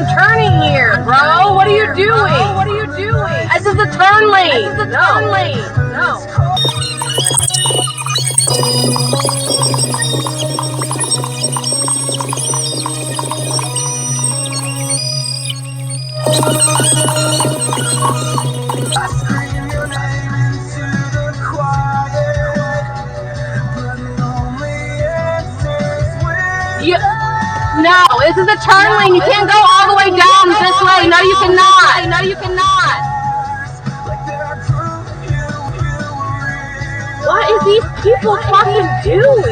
I'm turning here, bro. What are you doing? What are you doing? This is the turn lane. This is the turn lane. No. No, this is a turn lane. You can't go all the way down this way. No, you cannot. No, you cannot. What is these people fucking doing?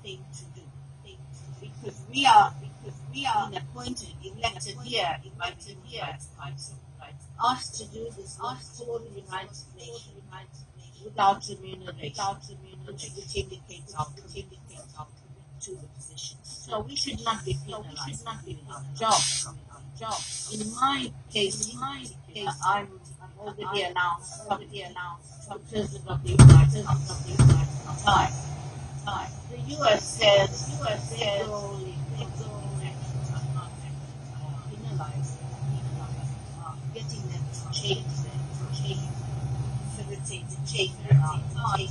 Thing to do, because we are appointed, elected here, asked to do this, asked to the United Nations without remuneration, which indicates our commitment to the position. So we should not be penalized in our job. In my case, I'm already announced President of the United States. The U.S. says federal elections are not penalized, getting them to change, facilitate the change in our party.